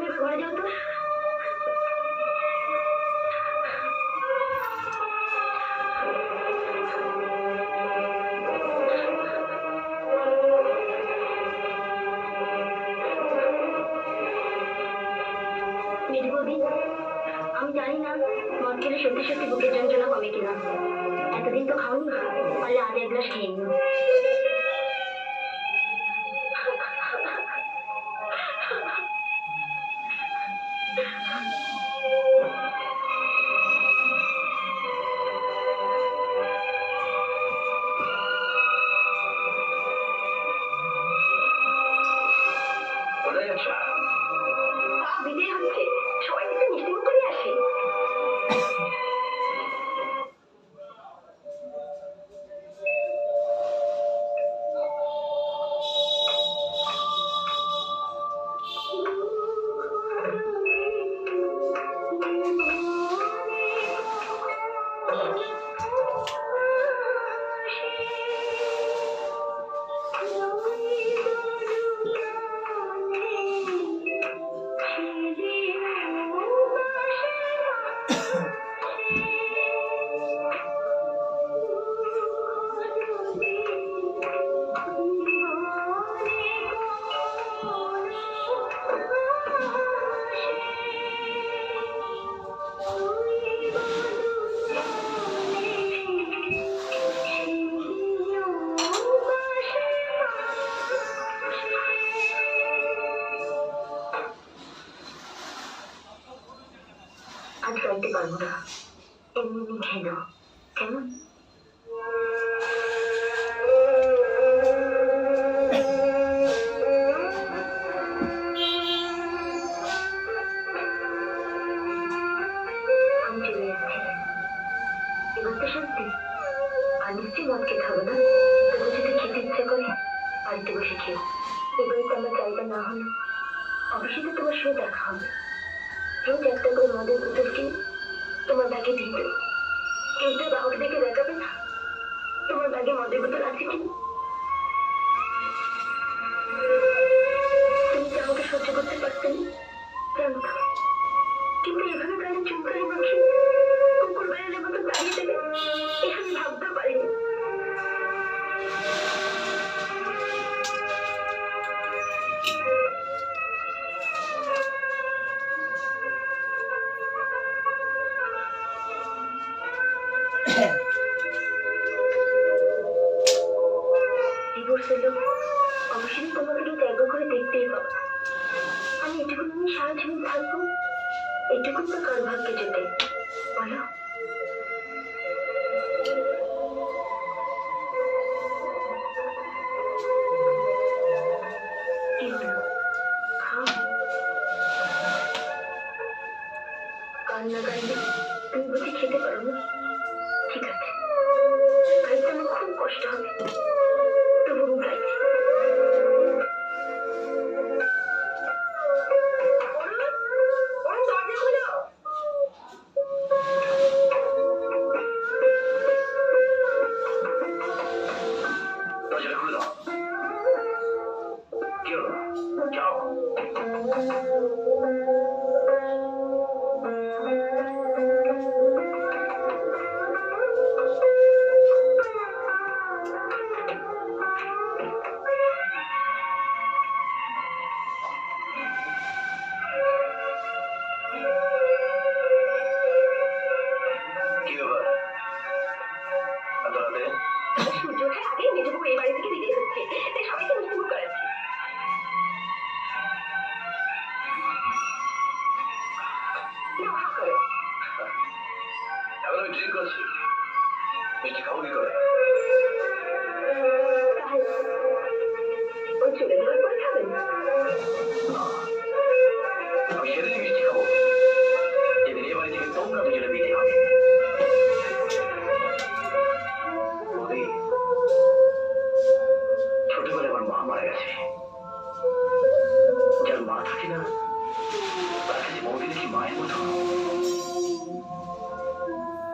তুমি ঘরে যাও তো। মেজো বৌদি, আমি জানি না মদ খেলে সত্যি সত্যি বুকের যন্ত্রণা কমে কিনা। এতদিন তো খাওনি, পারলে আধ এক গ্লাস খেয়ে নিও। বিদায় হচ্ছে, সবাই থেকে মিষ্টি মুখ করে আসে। আজ গাইতে পারবো না, এমনি খেয়ে নাও কেমন? আমি চলে যাচ্ছি, এবার তো সত্যি আর নিশ্চয়ই মদ খেতে হবে না। তবু যদি খেতে ইচ্ছে করে বাড়িতে বসে খেও। এবারে তো আমার জায়গা না হলো অফিসে তো তোমার সঙ্গে দেখা হবে। রোজ একটা করে মদের বোতল কিনে তোমার ব্যাগে দিতে, কেউ তো বাহক দেখে দেখাবে না তোমার ব্যাগে মদের বোতল আছে কিনা। তুমি কি আমাকে সহ্য করতে পারতেন জানো তো, কিন্তু এভাবে গাড়ি চুনকারি মাখি কুকুর বেড়ালের মতো দাঁড়িয়ে দেবে এখানে ভাবতে পারিনি। ডিভোর্সের লোক অবশ্যই তোমাকে কেউ ত্যাগ করে দেখতেই পাবো। আমি এটুকু নিয়ে সারা জীবন থাকবো, এটুকু তো কার ভাগ্যে যেতে বলো। কি হলো, খাও। কান্না কান্দি তুমি বুঝি খেতে পারো না? ঠিক আছে, খাইতে আমার খুব কষ্ট হবে, তবু আমি খাইছি।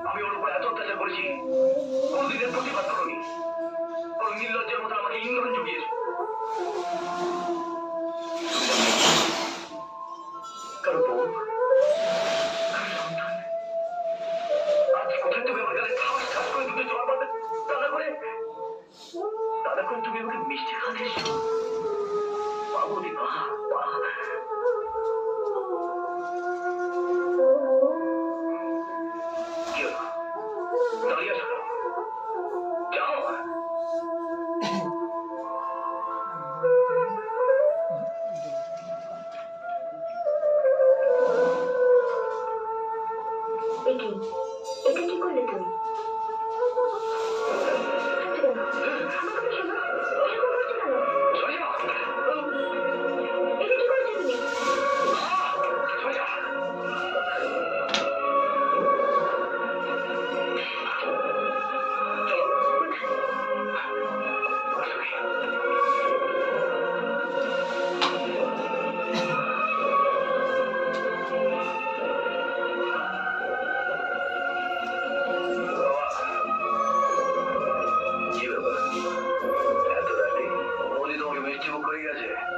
আমি ওর উপর এত অত্যাচার করেছি, কোনদিনের প্রতি দাঁড়িয়ে আছো কেন? যাও। এটা কি করলে তুমি? আমার কথা শোনো, এরকম করছো কেন? এটা কি করছো তুমি?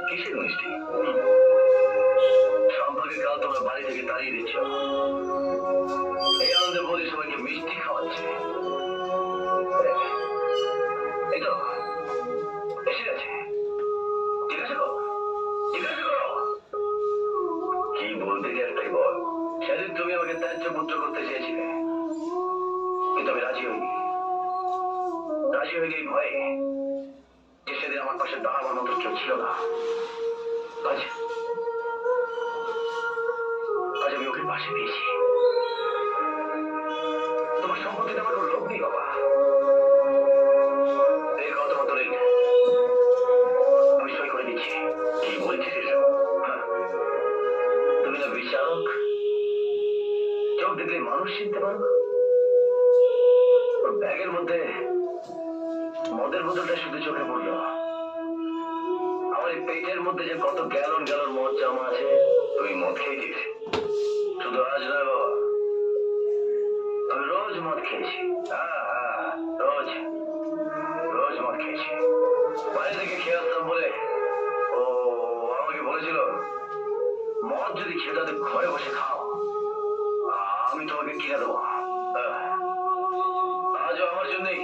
কিসের মিষ্টি? সম্পর্কে কাল তোমার বাড়ি থেকে তাড়িয়ে দিচ্ছ, এই আনন্দে বলি সবাইকে মিষ্টি খাওয়াচ্ছে। এই তো এসে গেছে। জিজ্ঞাসা করো, জিজ্ঞাসা করো কি বলতে চাই একটাই বল। সেদিন তুমি আমাকে ত্যায্য পুত্র করতে চেয়েছিলে, কিন্তু আমি রাজি হইনি। রাজি হয়ে এই ভয়ে যে সেদিন আমার পাশে দাঁড়াবার মতো কেউ ছিল না। আজ আমি ওকে পাশে পেয়েছি। তোমার সম্পত্তিতে আমার কোনো লোভ নেই বাবা। এই কথা মতো নেই, আমি সই করে দিচ্ছি। কি বলছিস এসব? তুমি না বিচারক, চোখ দেখলে মানুষ চিনতে পারো। ওর ব্যাগের মধ্যে মদের বোতলটা শুধু চোখে পড়লো। আমার এই পেটের মধ্যে যে কত গ্যালন গ্যালন মদ জমা আছে, তুই মদ খেয়েছিস। শুধু আজ নয় বাবা, আমি রোজ মদ খেয়েছি। রোজ রোজ মদ খেয়েছি। বাইরে থেকে খেয়ে আসতাম বলে ও আমাকে বলেছিল, মদ যদি খেয়ে তাদের ঘরে বসে খাও, আমি তোমাকে কিনে দেবো। আজও আমার জন্যই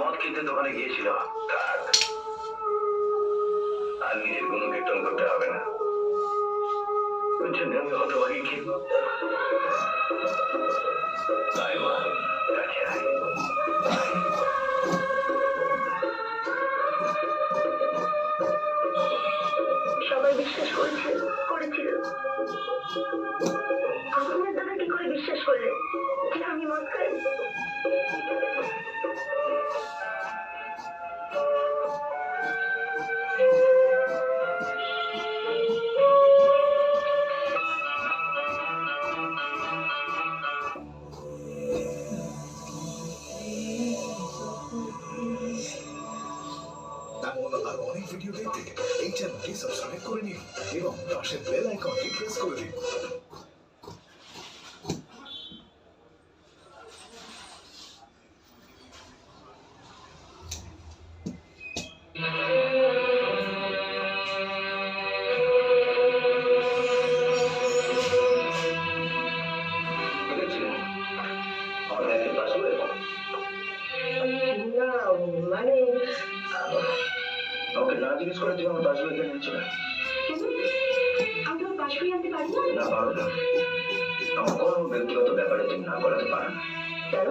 মদ কিনতে দোকানে গিয়েছিল। আর নিজের কোনো কীর্তন করতে হবে না, ওই জন্য আমি হতভাগী খেয়ে তাই মা। সবাই বিশ্বাস করেছিল, আপনার দাদা কি করে বিশ্বাস করলে যে আমি মদ খাই? আর অনেক ভিডিও দেখতে এই চ্যানেলটি সাবস্ক্রাইব করে নিন এবং পাশের বেল আইকনটি প্রেস করে দিন। মানে ওকে না জিজ্ঞেস করে তুমি আমার পাসবই এখানে নিচ্ছিলে? আমি তোমার পাসবই আনতে পারি না, পারো না। আমার কোনো ব্যক্তিগত ব্যাপারে তুমি না করাতে পারো না। কেন?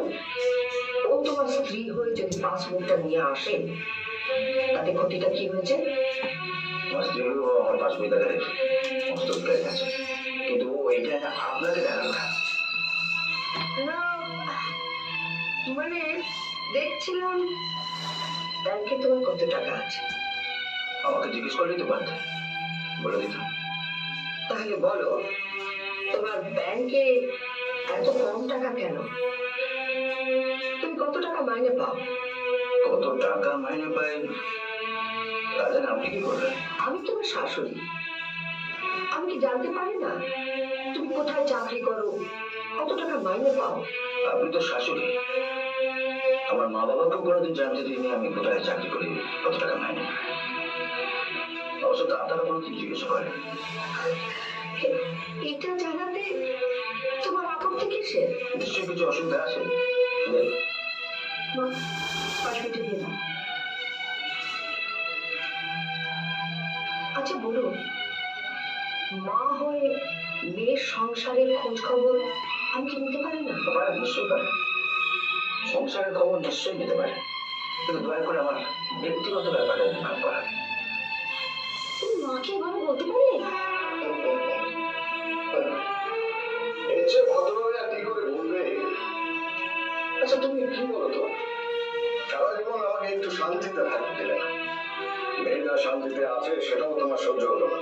ও তোমার স্ত্রী হয়ে যদি পাসবুকটা নিয়ে আসে, তাতে ক্ষতিটা কি হয়েছে? আমার স্ত্রী আমার পাসবই দেখা রেখে সমস্ত পেয়ে গেছে, কিন্তু ও এইটা আপনাকে দেখাল না। না মানে দেখছিলাম ব্যাংকে তোমার কত টাকা আছে। আমাকে জিজ্ঞেস করলেই তো পারতে, বলে দিতাম। তাহলে বলো, তোমার ব্যাংকে এত কম টাকা কেন? তুমি কত টাকা মাইনে পাও? কত টাকা মাইনে পাই তা জানেন আপনি কি করবেন? আমি তোমার শাশুড়ি, আমি কি জানতে পারি না তুমি কোথায় চাকরি করো, কত টাকা মাইনে পাও? আপনি তো শাশুড়ি, আমার মা বাবাকেও কোনোদিন জানতে দিইনি আমি কোথায় চাকরি করি, কত টাকা মাইনে। অবশ্য তারা কোনোদিন জিজ্ঞেস করে। এটা জানাতে তোমার আপত্তি কিসের? নিশ্চয়ই কিছু অসুবিধা আছে। পাসবইটা দিয়ে দাও। আচ্ছা বলুন, মা হয়ে মেয়ের সংসারের খোঁজ খবর আমি কি নিতে পারি না? পারে, নিশ্চয়ই পারে। সংসারের খবর নিশ্চয়ই নিতে পারে, কিন্তু দয়া করে আমার ব্যক্তিগত ব্যাপারে না করা। তুমি মাকে এভাবে বলতে পারলে? এর চেয়ে ভদ্রভাবে আর কি করে বলবে? আচ্ছা তুমি কি বলো তো, সারা জীবন আমাকে একটু শান্তিতে থাকতে দিলে না, মেয়েটা শান্তিতে আছে সেটাও তোমার সহ্য হলো না।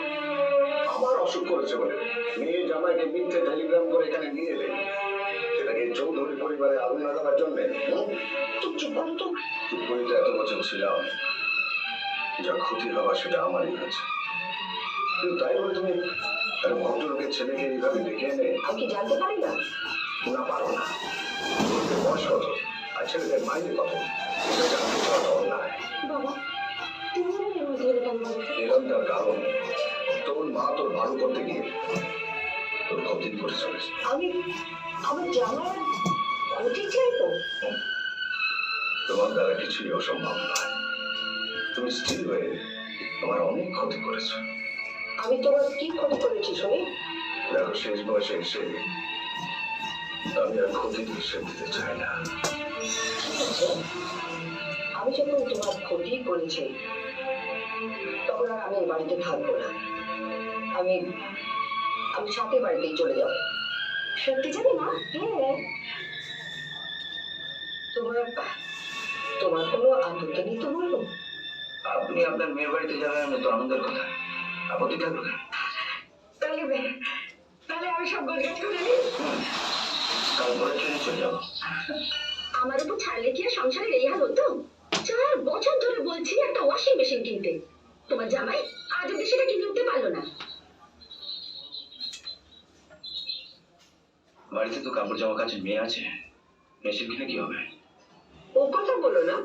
আমার অসুখ করেছে বলে মেয়ে জামাইকে মিথ্যে টেলিগ্রাম করে এখানে নিয়ে এলে, সেটাকে চৌধুরী পরিবারে আগুন লাগাবার জন্য। তুমি চুপ করো তো। চুপ করে তো এত বছর ছিলাম, যা ক্ষতি হওয়া সেটা আমারই হয়েছে। কিন্তু তাই বলে তুমি একটা ভদ্রলোকের ছেলেকে এইভাবে ডেকে এনে। আমি কি জানতে পারি না? না, পারো না। ছেলেদের বয়স কত আর ছেলেদের মাইনে কত এটা জানতে চাওয়াটা অন্যায়। বাবা, তুমি আমার এর মধ্যে এলে কেন বলো তো? এরকম তার কারণ, তোর মা তোর ভালো করতে গিয়ে তোর ক্ষতি করে চলেছে। আমি আমার জামার ক্ষতি চাইবো? তোমার দ্বারা কিছুই অসম্ভব নয়। তুমি স্ত্রী হয়ে তোমার অনেক ক্ষতি করেছো। আমি তোমার কি ক্ষতি করেছি শুনি? দেখো, শেষ বয়সে এসে আমি আর ক্ষতির হিসেব দিতে চাই না। ঠিক আছে, আমি যখন তোমার ক্ষতি করেছি তখন আর আমি এই বাড়িতে থাকবো না। আমি আমি সাথে বাড়িতেই চলে যাবো। সত্যি জানি না? হ্যাঁ। তোমার তোমার কোনো আপত্তি নেই তো বলবো? আপনি আপনার মেয়ের বাড়িতে যাবেন, তো আনন্দের কথা, আপত্তি থাকবে না। তাহলে তাহলে আমি সব গোছগাছ করে নিই। কাল পরে ট্রেনে চলে যাবো। আমার উপর ছাড়লে কি আর সংসারের এই হাল হতো? 4 বছর ধরে বলছি একটা ওয়াশিং মেশিন কিনতে, তোমার জামাই আজ অব্দি সেটা কিনে উঠতে পারলো না। বাড়িতে তো কাপড় জামা কাচের মেয়ে আছে, মেশিন কিনে কি হবে? ও কথা বলো না,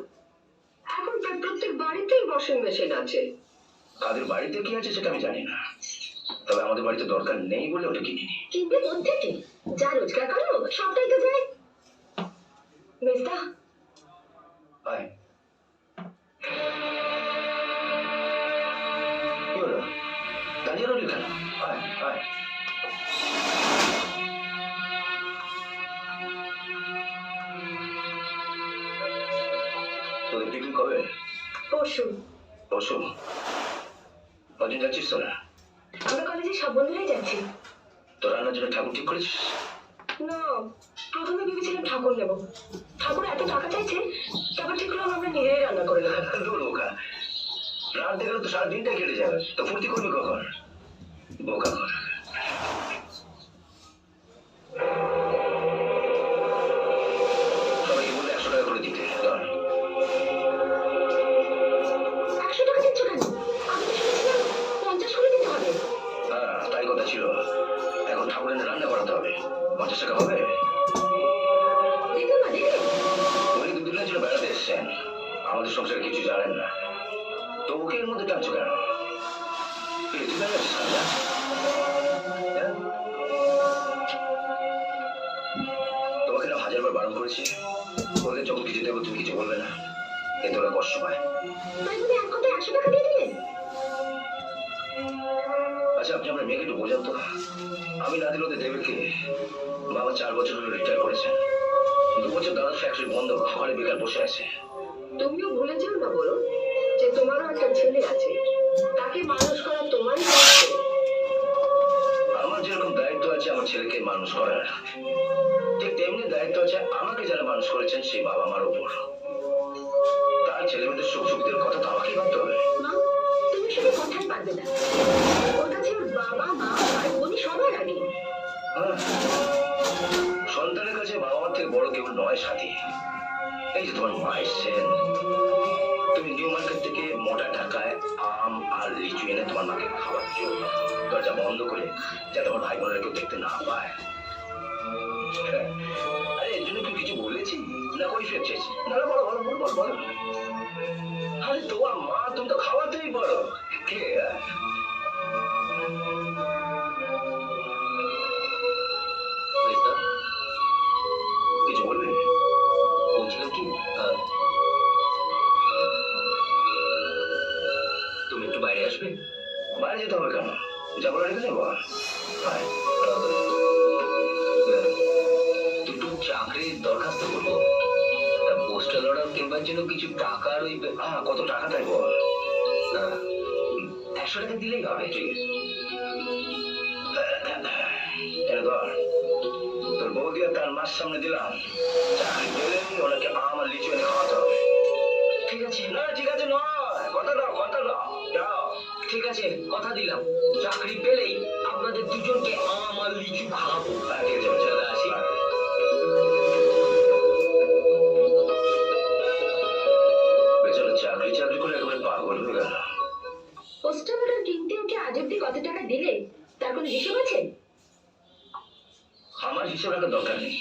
এখন প্রায় প্রত্যেক বাড়িতেই ওয়াশিং মেশিন আছে। তাদের বাড়িতে কি আছে সেটা আমি জানি না, তবে আমাদের বাড়িতে দরকার নেই বলে ওটা কিনিনি। কিনবে কোত্থেকে? যা রোজগার করো সবটাই তো যায়। মেজদা, আয়। কি হলো? দাঁড়িয়ে রইলি কেন? আয় আয়। তোদের পিকনিক কবে? পরশু। পরশু? কদিন যাচ্ছিস তোরা? আমরা কলেজে সব বন্ধুরাই যাচ্ছি। তোর রান্নার জন্য ঠাকুর ঠিক করেছিস? না, প্রথমে ভেবেছিলাম ঠাকুর নেব, ঠাকুর এত টাকা চাইছে, তারপর ঠিক করলাম আমরা নিজেরাই রান্না করে নেব। বোকা, রাত দেখলে তো সারা দিনটা কেটে যাবে, তো ফুর্তি করবি কখন? বোকা কর। সবাইকে বলে 100 টাকা করে দিতে। ধর। 100 টাকা দিচ্ছ কেন? আমি তো শুনেছিলাম 50 করে দিতে হবে। হ্যাঁ, তাই কথা ছিল। এখন ঠাকুর এনে রান্না করাতে হবে, 50 টাকা হবে? দিতে না দিতে। উনি 2 দিনের জন্য বেড়াতে এসছেন, আমাদের সংসারে কিছু জানেন না, তো ওকে এর মধ্যে টানছো কেন? তুই জানিস না? হ্যাঁ? তোমাকে না 1000 বার বারণ করেছি, ওদের যখন কিছু দেবো তুমি কিছু বলবে না, এতে ওরা কষ্ট পায়। তাই বলে এক কথায় 100 টাকা দিয়ে দিলেন? আচ্ছা, আপনি আপনার মেয়েকে একটু বোঝান তো, আমি না দিলে ওদের দেবে কে? বাবা 4 বছর হলো রিটায়ার করেছেন, 2 বছর দাদা ফ্যাক্টরি বন্ধ, ঘরে বেকার বসে আছে। তুমিও ভুলে যেও না বলো যে তোমারও একটা ছেলে আছে, তাকে মানুষ করা তোমারই দায়িত্ব। আমার যেরকম দায়িত্ব আছে আমার ছেলেকে মানুষ করার, ঠিক তেমনি দায়িত্ব আছে আমাকে যারা মানুষ করেছেন সেই বাবা মার উপর। তার ছেলে মেয়েদের সুখ সুখদের কথা তো আমাকেই ভাবতে হবে। মা, তুমি শুধু কথাই পারবে না, ওর কাছে ওর বাবা মা আর বোনই সবার আগে। হ্যাঁ, সন্তানের কাছে বাবা মার থেকে বড় কেউ নয় সাথী। এই যে তোমার মা এসছেন, তুমি নিউ মার্কেট থেকে মোটা টাকায় আম আর লিচু এনে তোমার মাকে খাওয়াচ্ছ, দরজা বন্ধ করে, যাতে আমার ভাই বোনেরা কেউ দেখতে না পায়। আরে এর জন্য তুই কিছু বলেছি না কই ফেলছিস? না না, বলো বলো বলো বলো। আরে তোমার মা, তুমি তো খাওয়াতেই পারো। কে? কিছু বলবে? বলছিলাম কি, তুমি একটু বাইরে আসবে? বাইরে হবে কেন? যা বলে রেখে নেবো। দুটো চাকরির দরখাস্ত করবো, পোস্টাল অর্ডার কিংবা জন্য কিছু টাকার ওই কত টাকা তাই বল? 100 টাকা দিলেই হবে। ঠিক আছে, এনে ধর। তোর বৌদি আর তার মাস সামনে দিলাম, চাকরি পেলে ওনাকে আম আর লিচু এনে খাওয়াতে হবে। ঠিক আছে, না ঠিক আছে নয়, কথা দাও যাও। ঠিক আছে, কথা দিলাম, চাকরি পেলেই আপনাদের দুজনকে আম আর লিচু খাওয়াবো। ঠিক আছে, চলে আসি। বেচারা চাকরি করে একেবারে পাগল হয়ে গেল। পোস্টাল অর্ডার কিনতে ওকে আজ অব্দি কত টাকা দিলে তার কোনো হিসেব আছে? আমার হিসেব রাখার দরকার নেই,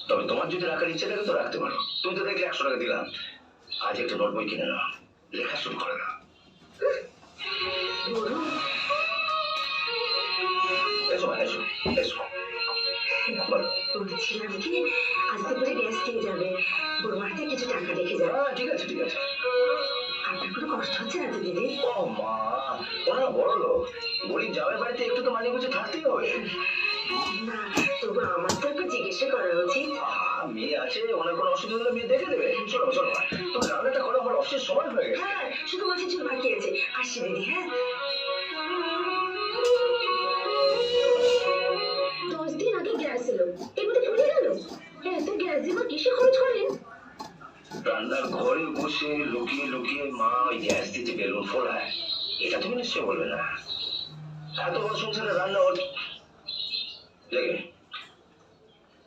তবে তোমার যদি রাখার ইচ্ছে থাকে তো রাখতে পারো। তুমি তো দেখলে 100 টাকা দিলাম, আজ একটা নোট বই কিনে নাও, লেখা শুরু করে দাও। এসো বলো। বলছিলাম কি, আস্তে করে গ্যাস দিয়ে যাবে, বৌমাতে কিছু টাকা রেখে যাবে। ঠিক আছে আপনার কোনো কষ্ট হচ্ছে না তো দিদি? ও মা, ওনারা বড় লোক, গরিব জামাই বাড়িতে একটু তো মানিয়ে গুছিয়ে থাকতেই হবে। না, তবু আমার তো একটু জিজ্ঞাসা করা উচিত। মেয়ে আছে, ওনার কোনো অসুবিধা হলে মেয়ে দেখে দেবে। চলো তুমি রান্নাটা করো, আমার অফিসের সময় হয়ে গেছে। হ্যাঁ, শুধু মাছের ঝোল বাকি আছে, আসছি দিদি। হ্যাঁ, 10 দিন আগে গ্যাস এলো, এর মধ্যে ফুরিয়ে গেল। এত গ্যাস দিয়ে মা কিসে খরচ করেন? রান্নার ঘরে বসে লুকিয়ে মা ওই গ্যাস দিতে বেলুন ফোলায়, এটা তুমি নিশ্চয় বলবে না। এত বড় সংসারে রান্না লেগে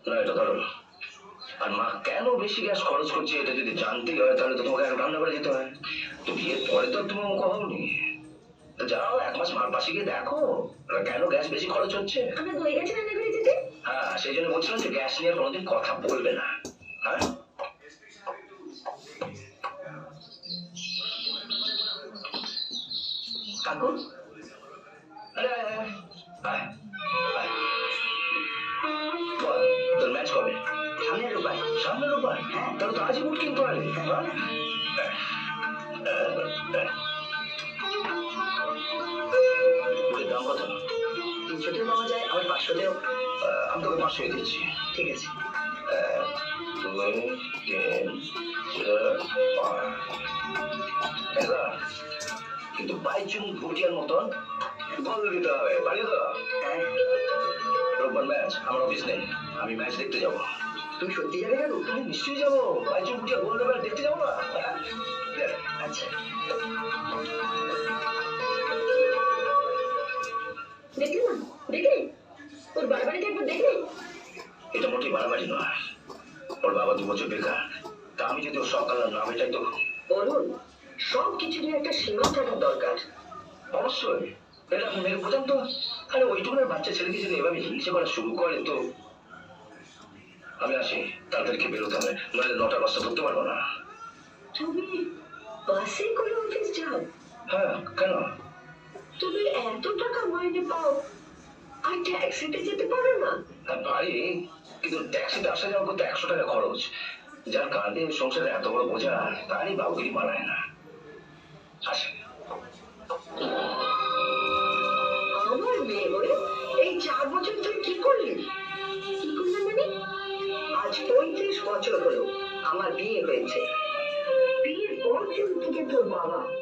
না, এটা ধরো। আর মা কেন বেশি গ্যাস খরচ করছে এটা যদি জানতেই হয় তাহলে তো তোমাকে রান্না করে যেতে হয়। তো বিয়ের পরে তো তুমি মুখ হওনি, যাও 1 মাস মার পাশে গিয়ে দেখো কেন গ্যাস বেশি খরচ হচ্ছে। আমরা দই গাছে রান্না করে যেতে। হ্যাঁ, সেই জন্য বলছিলাম যে গ্যাস নিয়ে কোনোদিন কথা বলবে না। হ্যাঁ, কাকু, তোর ম্যাচ কবে? সামনের রোববার। হ্যাঁ, তাহলে তো আজই বুট কিনতে পারি। বুটের দাম কত? 300 পাওয়া যায়, আবার 500 আমি তোকে 500 দিচ্ছি। ঠিক আছে। 1 2 3 4 5 কিন্তু বাইচুং ভুটিয়ার মতন গোল দিতে হবে, পারি তো? হ্যাঁ, রোববার ম্যাচ, আমার অফিস নেই, আমি ম্যাচ দেখতে যাবো। তুমি সত্যি যাবে কাকু? তুমি নিশ্চয়ই যাবো, বাইচুং ভুটিয়া গোল দেবে, দেখতে যাবো না? আচ্ছা। দেখলে না, দেখলে ওর বাড়াবাড়িটা একবার দেখলে? এটা মোটেই বাড়াবাড়ি নয়, ওর বাবা 2 বছর বেকার, তা আমি যদি ওর সকাল না মেটাই তো। বলুন, সব কিছুরই একটা সীমা থাকা দরকার। অবশ্যই, এটা আপনি মেরে বোঝান তো। আরে ওইটুকুনের বাচ্চা ছেলেকে যদি এভাবে হিংসে করা শুরু করে তো। আমি আসি, তাড়াতাড়ি বেরোতে হবে, নইলে 9টা বাজতে ধরতে পারবো না। তুমি বাসে করে অফিস যাও? হ্যাঁ, কেন? তুমি এত টাকা মাইনে পাও আর ট্যাক্সিতে যেতে পারো না? হ্যাঁ পারি, কিন্তু ট্যাক্সিতে আসা যাওয়া করতে 100 টাকা খরচ, যার কাঁধে সংসারে এত বড় বোঝা তারই বাবুগিরি মানায় না। আসে। আমার মেয়ে হয়ে এই 4 বছর তুই কি করলি? কি করলাম মানে? আজ 35 বছর হলো আমার বিয়ে হয়েছে। বিয়ের পর দিন থেকে তোর বাবা